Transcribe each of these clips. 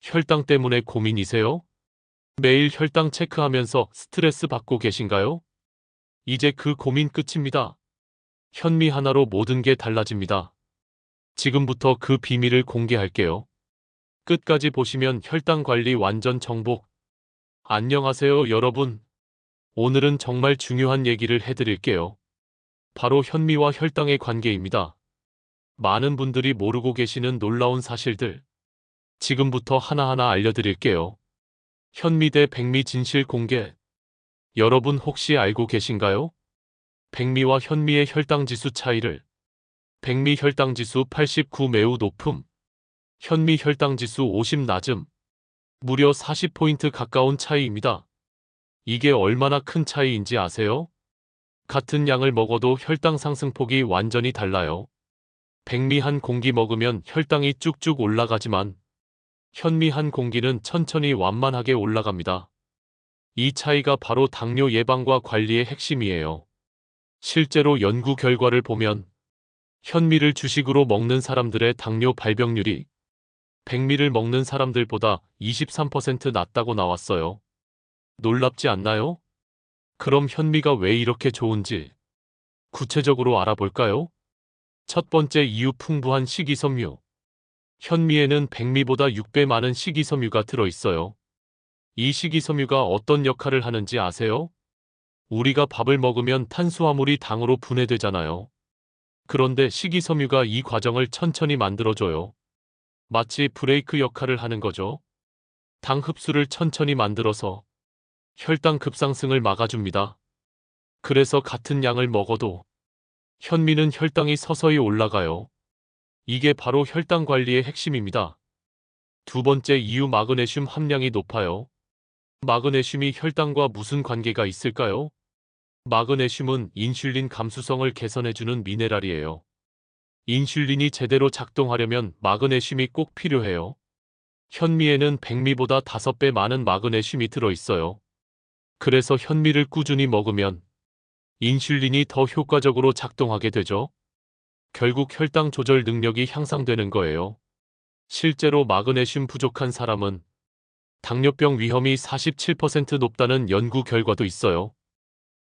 혈당 때문에 고민이세요? 매일 혈당 체크하면서 스트레스 받고 계신가요? 이제 그 고민 끝입니다. 현미 하나로 모든 게 달라집니다. 지금부터 그 비밀을 공개할게요. 끝까지 보시면 혈당 관리 완전 정복. 안녕하세요, 여러분. 오늘은 정말 중요한 얘기를 해드릴게요. 바로 현미와 혈당의 관계입니다. 많은 분들이 모르고 계시는 놀라운 사실들. 지금부터 하나하나 알려드릴게요. 현미 대 백미 진실 공개. 여러분 혹시 알고 계신가요? 백미와 현미의 혈당지수 차이를. 백미 혈당지수 89 매우 높음. 현미 혈당지수 50 낮음. 무려 40포인트 가까운 차이입니다. 이게 얼마나 큰 차이인지 아세요? 같은 양을 먹어도 혈당 상승폭이 완전히 달라요. 백미 한 공기 먹으면 혈당이 쭉쭉 올라가지만 현미 한 공기는 천천히 완만하게 올라갑니다. 이 차이가 바로 당뇨 예방과 관리의 핵심이에요. 실제로 연구 결과를 보면 현미를 주식으로 먹는 사람들의 당뇨 발병률이 백미를 먹는 사람들보다 23% 낮다고 나왔어요. 놀랍지 않나요? 그럼 현미가 왜 이렇게 좋은지 구체적으로 알아볼까요? 첫 번째 이유 풍부한 식이섬유. 현미에는 백미보다 6배 많은 식이섬유가 들어있어요. 이 식이섬유가 어떤 역할을 하는지 아세요? 우리가 밥을 먹으면 탄수화물이 당으로 분해되잖아요. 그런데 식이섬유가 이 과정을 천천히 만들어줘요. 마치 브레이크 역할을 하는 거죠. 당 흡수를 천천히 만들어서 혈당 급상승을 막아줍니다. 그래서 같은 양을 먹어도 현미는 혈당이 서서히 올라가요. 이게 바로 혈당 관리의 핵심입니다. 두 번째 이유 마그네슘 함량이 높아요. 마그네슘이 혈당과 무슨 관계가 있을까요? 마그네슘은 인슐린 감수성을 개선해주는 미네랄이에요. 인슐린이 제대로 작동하려면 마그네슘이 꼭 필요해요. 현미에는 백미보다 5배 많은 마그네슘이 들어있어요. 그래서 현미를 꾸준히 먹으면 인슐린이 더 효과적으로 작동하게 되죠. 결국 혈당 조절 능력이 향상되는 거예요. 실제로 마그네슘 부족한 사람은 당뇨병 위험이 47% 높다는 연구 결과도 있어요.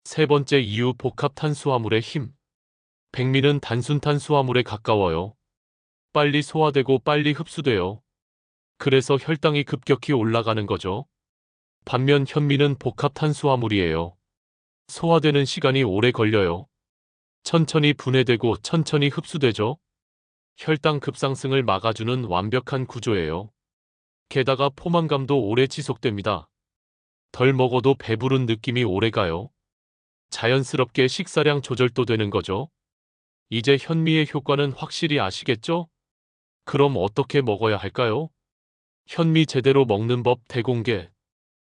세 번째 이유 복합 탄수화물의 힘. 백미는 단순 탄수화물에 가까워요. 빨리 소화되고 빨리 흡수돼요. 그래서 혈당이 급격히 올라가는 거죠. 반면 현미는 복합 탄수화물이에요. 소화되는 시간이 오래 걸려요. 천천히 분해되고 천천히 흡수되죠. 혈당 급상승을 막아주는 완벽한 구조예요. 게다가 포만감도 오래 지속됩니다. 덜 먹어도 배부른 느낌이 오래가요. 자연스럽게 식사량 조절도 되는 거죠. 이제 현미의 효과는 확실히 아시겠죠? 그럼 어떻게 먹어야 할까요? 현미 제대로 먹는 법 대공개.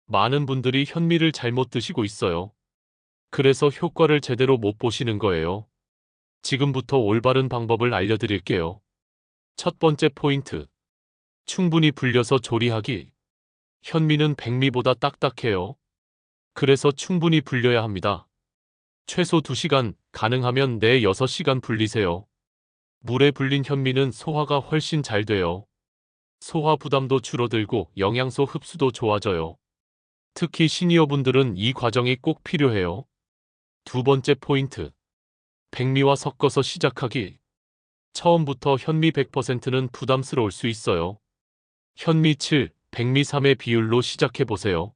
많은 분들이 현미를 잘못 드시고 있어요. 그래서 효과를 제대로 못 보시는 거예요. 지금부터 올바른 방법을 알려드릴게요. 첫 번째 포인트. 충분히 불려서 조리하기. 현미는 백미보다 딱딱해요. 그래서 충분히 불려야 합니다. 최소 2시간, 가능하면 4-6시간 불리세요. 물에 불린 현미는 소화가 훨씬 잘 돼요. 소화 부담도 줄어들고 영양소 흡수도 좋아져요. 특히 시니어분들은 이 과정이 꼭 필요해요. 두 번째 포인트. 백미와 섞어서 시작하기. 처음부터 현미 100%는 부담스러울 수 있어요. 현미 7, 백미 3의 비율로 시작해보세요.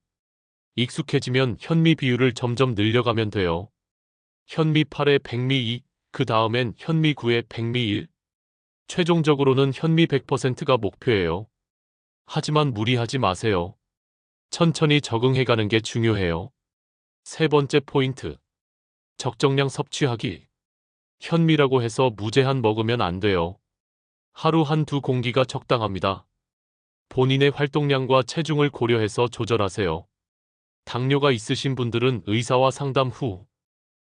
익숙해지면 현미 비율을 점점 늘려가면 돼요. 현미 8에 백미 2, 그 다음엔 현미 9에 백미 1. 최종적으로는 현미 100%가 목표예요. 하지만 무리하지 마세요. 천천히 적응해가는 게 중요해요. 세 번째 포인트. 적정량 섭취하기. 현미라고 해서 무제한 먹으면 안 돼요. 하루 1-2공기가 적당합니다. 본인의 활동량과 체중을 고려해서 조절하세요. 당뇨가 있으신 분들은 의사와 상담 후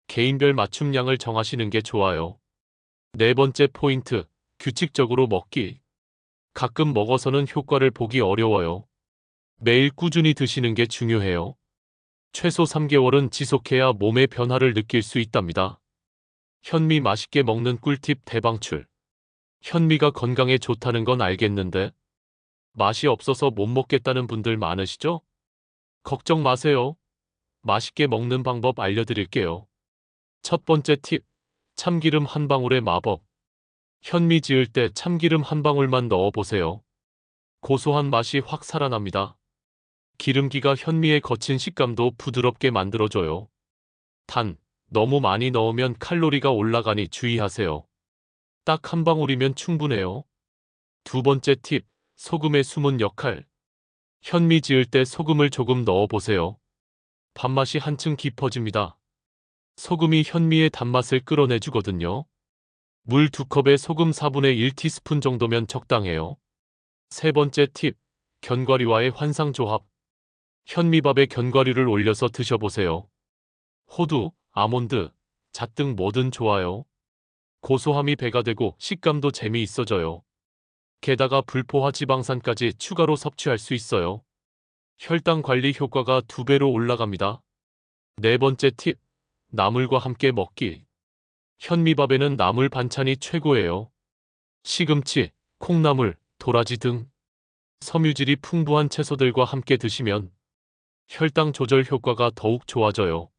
개인별 맞춤량을 정하시는 게 좋아요. 네 번째 포인트. 규칙적으로 먹기. 가끔 먹어서는 효과를 보기 어려워요. 매일 꾸준히 드시는 게 중요해요. 최소 3개월은 지속해야 몸의 변화를 느낄 수 있답니다. 현미 맛있게 먹는 꿀팁 대방출. 현미가 건강에 좋다는 건 알겠는데 맛이 없어서 못 먹겠다는 분들 많으시죠? 걱정 마세요. 맛있게 먹는 방법 알려드릴게요. 첫 번째 팁, 참기름 한 방울의 마법. 현미 지을 때 참기름 한 방울만 넣어보세요. 고소한 맛이 확 살아납니다. 기름기가 현미의 거친 식감도 부드럽게 만들어줘요. 단, 너무 많이 넣으면 칼로리가 올라가니 주의하세요. 딱 한 방울이면 충분해요. 두 번째 팁, 소금의 숨은 역할. 현미 지을 때 소금을 조금 넣어보세요. 밥맛이 한층 깊어집니다. 소금이 현미의 단맛을 끌어내주거든요. 물 2컵에 소금 4분의 1티스푼 정도면 적당해요. 세 번째 팁, 견과류와의 환상조합. 현미밥에 견과류를 올려서 드셔보세요. 호두, 아몬드, 잣 등 뭐든 좋아요. 고소함이 배가 되고 식감도 재미있어져요. 게다가 불포화 지방산까지 추가로 섭취할 수 있어요. 혈당 관리 효과가 2배로 올라갑니다. 네 번째 팁, 나물과 함께 먹기. 현미밥에는 나물 반찬이 최고예요. 시금치, 콩나물, 도라지 등 섬유질이 풍부한 채소들과 함께 드시면 혈당 조절 효과가 더욱 좋아져요.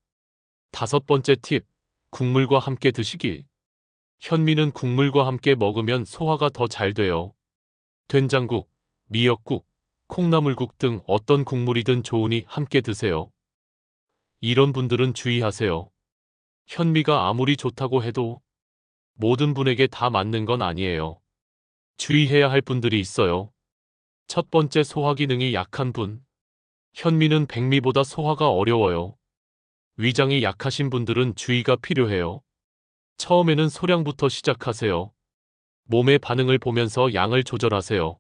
다섯 번째 팁, 국물과 함께 드시기. 현미는 국물과 함께 먹으면 소화가 더 잘 돼요. 된장국, 미역국, 콩나물국 등 어떤 국물이든 좋으니 함께 드세요. 이런 분들은 주의하세요. 현미가 아무리 좋다고 해도 모든 분에게 다 맞는 건 아니에요. 주의해야 할 분들이 있어요. 첫 번째, 소화 기능이 약한 분. 현미는 백미보다 소화가 어려워요. 위장이 약하신 분들은 주의가 필요해요. 처음에는 소량부터 시작하세요. 몸의 반응을 보면서 양을 조절하세요.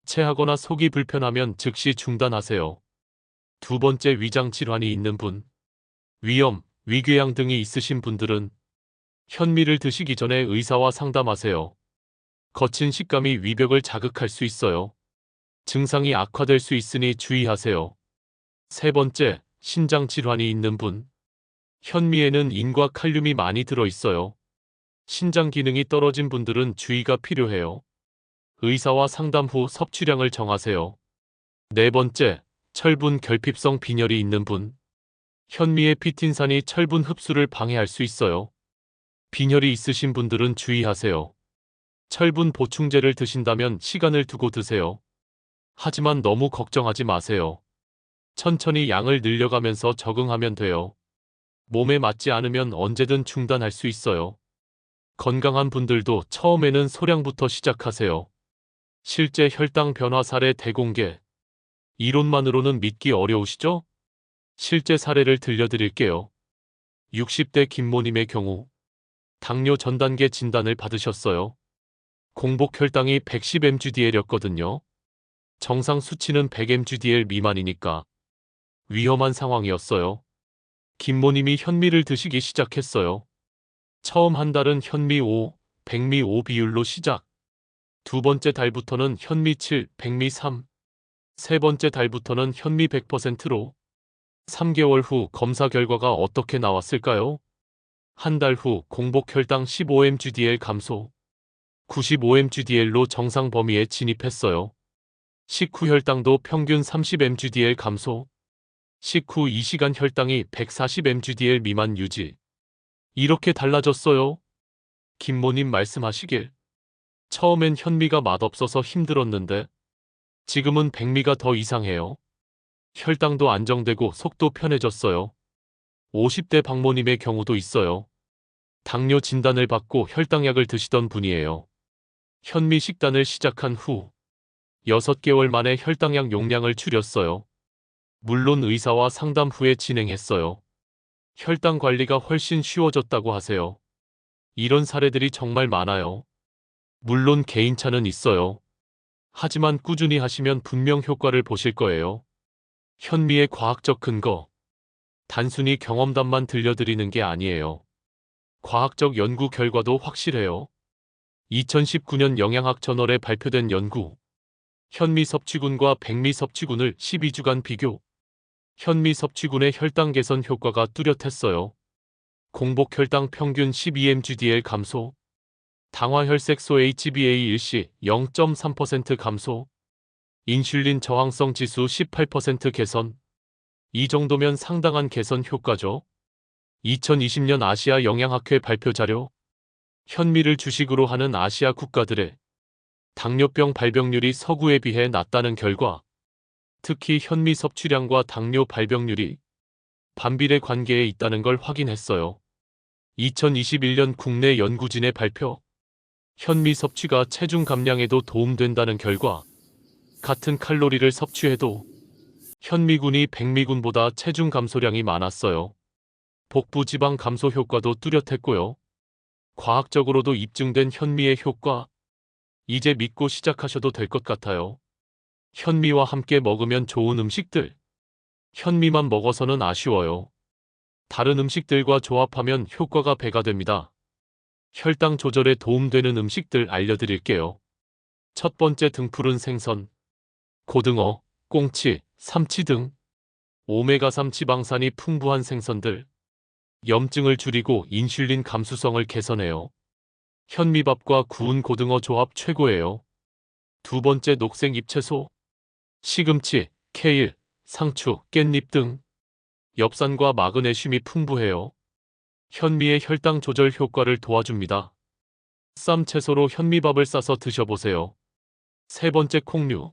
체하거나 속이 불편하면 즉시 중단하세요. 두 번째, 위장 질환이 있는 분. 위염, 위궤양 등이 있으신 분들은 현미를 드시기 전에 의사와 상담하세요. 거친 식감이 위벽을 자극할 수 있어요. 증상이 악화될 수 있으니 주의하세요. 세 번째, 신장 질환이 있는 분. 현미에는 인과 칼륨이 많이 들어있어요. 신장 기능이 떨어진 분들은 주의가 필요해요. 의사와 상담 후 섭취량을 정하세요. 네 번째, 철분 결핍성 빈혈이 있는 분. 현미의 피틴산이 철분 흡수를 방해할 수 있어요. 빈혈이 있으신 분들은 주의하세요. 철분 보충제를 드신다면 시간을 두고 드세요. 하지만 너무 걱정하지 마세요. 천천히 양을 늘려가면서 적응하면 돼요. 몸에 맞지 않으면 언제든 중단할 수 있어요. 건강한 분들도 처음에는 소량부터 시작하세요. 실제 혈당 변화 사례 대공개. 이론만으로는 믿기 어려우시죠? 실제 사례를 들려드릴게요. 60대 김모님의 경우 당뇨 전 단계 진단을 받으셨어요. 공복 혈당이 110mg/dl였거든요. 정상 수치는 100mg/dl 미만이니까 위험한 상황이었어요. 김모님이 현미를 드시기 시작했어요. 처음 한 달은 현미 5, 백미 5 비율로 시작. 두 번째 달부터는 현미 7, 백미 3. 세 번째 달부터는 현미 100%로. 3개월 후 검사 결과가 어떻게 나왔을까요? 한 달 후 공복 혈당 15mg/dl 감소. 95mg/dl로 정상 범위에 진입했어요. 식후 혈당도 평균 30mg/dl 감소. 식후 2시간 혈당이 140mg/dl 미만 유지. 이렇게 달라졌어요. 김모님 말씀하시길. 처음엔 현미가 맛없어서 힘들었는데 지금은 백미가 더 이상해요. 혈당도 안정되고 속도 편해졌어요. 50대 박모님의 경우도 있어요. 당뇨 진단을 받고 혈당약을 드시던 분이에요. 현미 식단을 시작한 후 6개월 만에 혈당약 용량을 줄였어요. 물론 의사와 상담 후에 진행했어요. 혈당 관리가 훨씬 쉬워졌다고 하세요. 이런 사례들이 정말 많아요. 물론 개인차는 있어요. 하지만 꾸준히 하시면 분명 효과를 보실 거예요. 현미의 과학적 근거. 단순히 경험담만 들려드리는 게 아니에요. 과학적 연구 결과도 확실해요. 2019년 영양학 저널에 발표된 연구. 현미 섭취군과 백미 섭취군을 12주간 비교. 현미 섭취군의 혈당 개선 효과가 뚜렷했어요. 공복 혈당 평균 12mg/dl 감소. 당화혈색소 HbA1c 0.3% 감소. 인슐린 저항성 지수 18% 개선. 이 정도면 상당한 개선 효과죠. 2020년 아시아 영양학회 발표 자료. 현미를 주식으로 하는 아시아 국가들의 당뇨병 발병률이 서구에 비해 낮다는 결과, 특히 현미 섭취량과 당뇨 발병률이 반비례 관계에 있다는 걸 확인했어요. 2021년 국내 연구진의 발표. 현미 섭취가 체중 감량에도 도움된다는 결과, 같은 칼로리를 섭취해도 현미군이 백미군보다 체중 감소량이 많았어요. 복부 지방 감소 효과도 뚜렷했고요. 과학적으로도 입증된 현미의 효과, 이제 믿고 시작하셔도 될 것 같아요. 현미와 함께 먹으면 좋은 음식들. 현미만 먹어서는 아쉬워요. 다른 음식들과 조합하면 효과가 배가 됩니다. 혈당 조절에 도움되는 음식들 알려드릴게요. 첫 번째, 등푸른 생선. 고등어, 꽁치, 삼치 등 오메가3 지방산이 풍부한 생선들. 염증을 줄이고 인슐린 감수성을 개선해요. 현미밥과 구운 고등어 조합 최고예요. 두 번째, 녹색 잎채소. 시금치, 케일, 상추, 깻잎 등 엽산과 마그네슘이 풍부해요. 현미의 혈당 조절 효과를 도와줍니다. 쌈 채소로 현미밥을 싸서 드셔보세요. 세 번째, 콩류.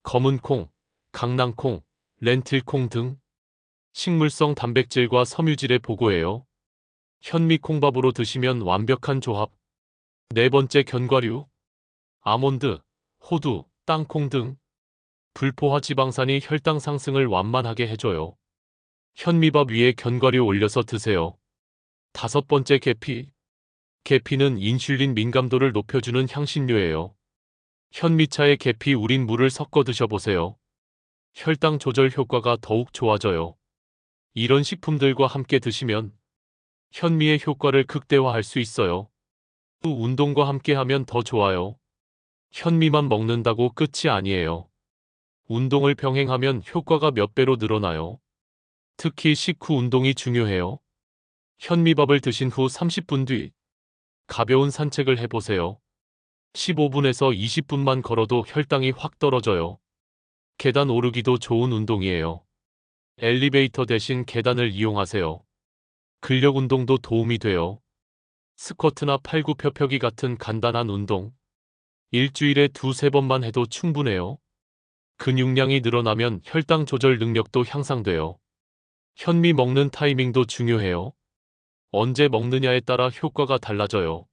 검은 콩, 강낭콩, 렌틸콩 등 식물성 단백질과 섬유질의 보고예요. 현미콩밥으로 드시면 완벽한 조합. 네 번째, 견과류. 아몬드, 호두, 땅콩 등 불포화 지방산이 혈당 상승을 완만하게 해줘요. 현미밥 위에 견과류 올려서 드세요. 다섯 번째, 계피. 계피는 인슐린 민감도를 높여주는 향신료예요. 현미차에 계피 우린 물을 섞어 드셔보세요. 혈당 조절 효과가 더욱 좋아져요. 이런 식품들과 함께 드시면 현미의 효과를 극대화할 수 있어요. 또 운동과 함께 하면 더 좋아요. 현미만 먹는다고 끝이 아니에요. 운동을 병행하면 효과가 몇 배로 늘어나요. 특히 식후 운동이 중요해요. 현미밥을 드신 후 30분 뒤 가벼운 산책을 해보세요. 15분에서 20분만 걸어도 혈당이 확 떨어져요. 계단 오르기도 좋은 운동이에요. 엘리베이터 대신 계단을 이용하세요. 근력 운동도 도움이 돼요. 스쿼트나 팔굽혀펴기 같은 간단한 운동. 일주일에 두세 번만 해도 충분해요. 근육량이 늘어나면 혈당 조절 능력도 향상돼요. 현미 먹는 타이밍도 중요해요. 언제 먹느냐에 따라 효과가 달라져요.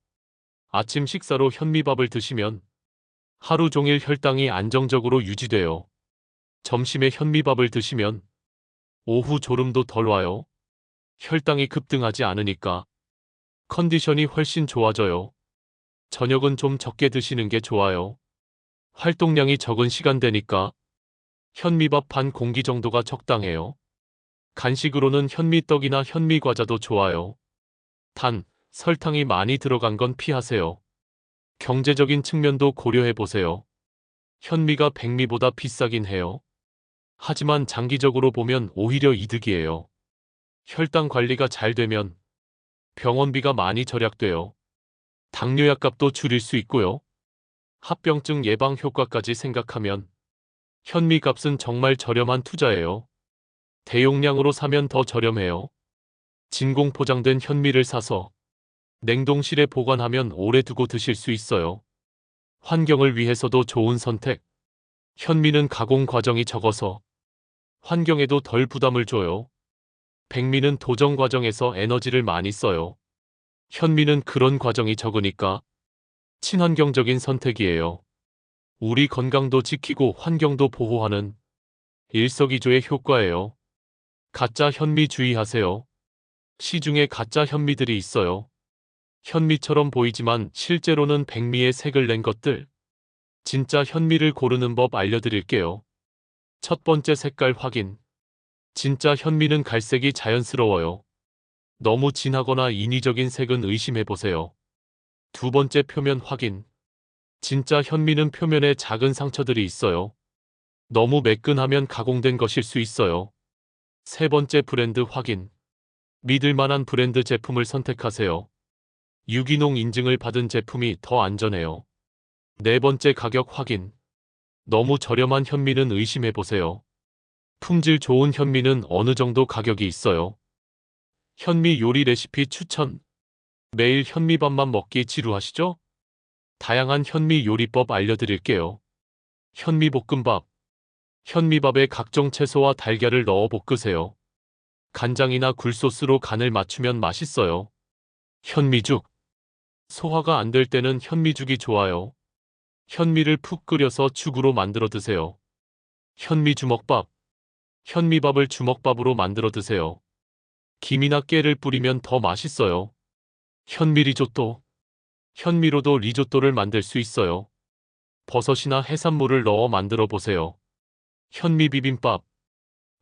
아침 식사로 현미밥을 드시면 하루 종일 혈당이 안정적으로 유지돼요. 점심에 현미밥을 드시면 오후 졸음도 덜 와요. 혈당이 급등하지 않으니까 컨디션이 훨씬 좋아져요. 저녁은 좀 적게 드시는 게 좋아요. 활동량이 적은 시간대니까 현미밥 반 공기 정도가 적당해요. 간식으로는 현미떡이나 현미과자도 좋아요. 단, 설탕이 많이 들어간 건 피하세요. 경제적인 측면도 고려해 보세요. 현미가 백미보다 비싸긴 해요. 하지만 장기적으로 보면 오히려 이득이에요. 혈당 관리가 잘 되면 병원비가 많이 절약돼요. 당뇨약 값도 줄일 수 있고요. 합병증 예방 효과까지 생각하면 현미 값은 정말 저렴한 투자예요. 대용량으로 사면 더 저렴해요. 진공 포장된 현미를 사서 냉동실에 보관하면 오래 두고 드실 수 있어요. 환경을 위해서도 좋은 선택. 현미는 가공 과정이 적어서 환경에도 덜 부담을 줘요. 백미는 도정 과정에서 에너지를 많이 써요. 현미는 그런 과정이 적으니까 친환경적인 선택이에요. 우리 건강도 지키고 환경도 보호하는 일석이조의 효과예요. 가짜 현미 주의하세요. 시중에 가짜 현미들이 있어요. 현미처럼 보이지만 실제로는 백미의 색을 낸 것들. 진짜 현미를 고르는 법 알려드릴게요. 첫 번째, 색깔 확인. 진짜 현미는 갈색이 자연스러워요. 너무 진하거나 인위적인 색은 의심해보세요. 두 번째, 표면 확인. 진짜 현미는 표면에 작은 상처들이 있어요. 너무 매끈하면 가공된 것일 수 있어요. 세 번째, 브랜드 확인. 믿을 만한 브랜드 제품을 선택하세요. 유기농 인증을 받은 제품이 더 안전해요. 네 번째, 가격 확인. 너무 저렴한 현미는 의심해보세요. 품질 좋은 현미는 어느 정도 가격이 있어요. 현미 요리 레시피 추천. 매일 현미밥만 먹기 지루하시죠? 다양한 현미 요리법 알려드릴게요. 현미볶음밥. 현미밥에 각종 채소와 달걀을 넣어 볶으세요. 간장이나 굴소스로 간을 맞추면 맛있어요. 현미죽. 소화가 안 될 때는 현미죽이 좋아요. 현미를 푹 끓여서 죽으로 만들어 드세요. 현미주먹밥. 현미밥을 주먹밥으로 만들어 드세요. 김이나 깨를 뿌리면 더 맛있어요. 현미리조또. 현미로도 리조또를 만들 수 있어요. 버섯이나 해산물을 넣어 만들어 보세요. 현미비빔밥.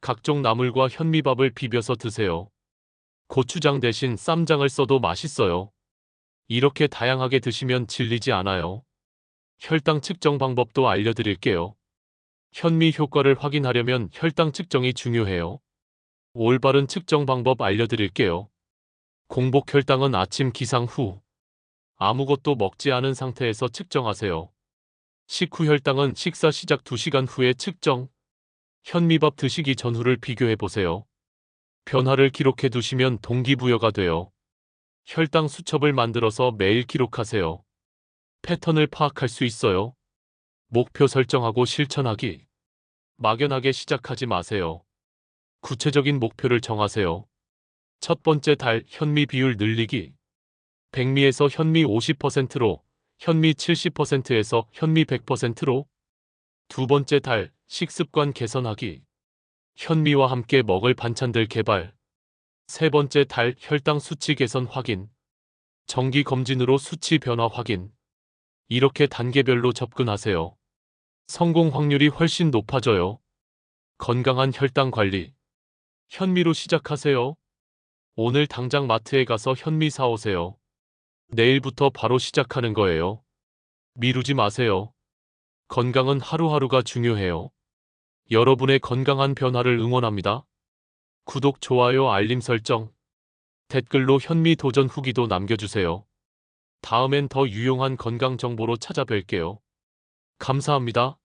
각종 나물과 현미밥을 비벼서 드세요. 고추장 대신 쌈장을 써도 맛있어요. 이렇게 다양하게 드시면 질리지 않아요. 혈당 측정 방법도 알려드릴게요. 현미 효과를 확인하려면 혈당 측정이 중요해요. 올바른 측정 방법 알려드릴게요. 공복 혈당은 아침 기상 후 아무것도 먹지 않은 상태에서 측정하세요. 식후 혈당은 식사 시작 2시간 후에 측정. 현미밥 드시기 전후를 비교해 보세요. 변화를 기록해 두시면 동기부여가 돼요. 혈당 수첩을 만들어서 매일 기록하세요. 패턴을 파악할 수 있어요. 목표 설정하고 실천하기. 막연하게 시작하지 마세요. 구체적인 목표를 정하세요. 첫 번째 달 현미 비율 늘리기. 백미에서 현미 50%로, 현미 70%에서 현미 100%로. 두 번째 달 식습관 개선하기. 현미와 함께 먹을 반찬들 개발. 세 번째 달 혈당 수치 개선 확인. 정기 검진으로 수치 변화 확인. 이렇게 단계별로 접근하세요. 성공 확률이 훨씬 높아져요. 건강한 혈당 관리. 현미로 시작하세요. 오늘 당장 마트에 가서 현미 사오세요. 내일부터 바로 시작하는 거예요. 미루지 마세요. 건강은 하루하루가 중요해요. 여러분의 건강한 변화를 응원합니다. 구독, 좋아요, 알림 설정, 댓글로 현미 도전 후기도 남겨주세요. 다음엔 더 유용한 건강 정보로 찾아뵐게요. 감사합니다.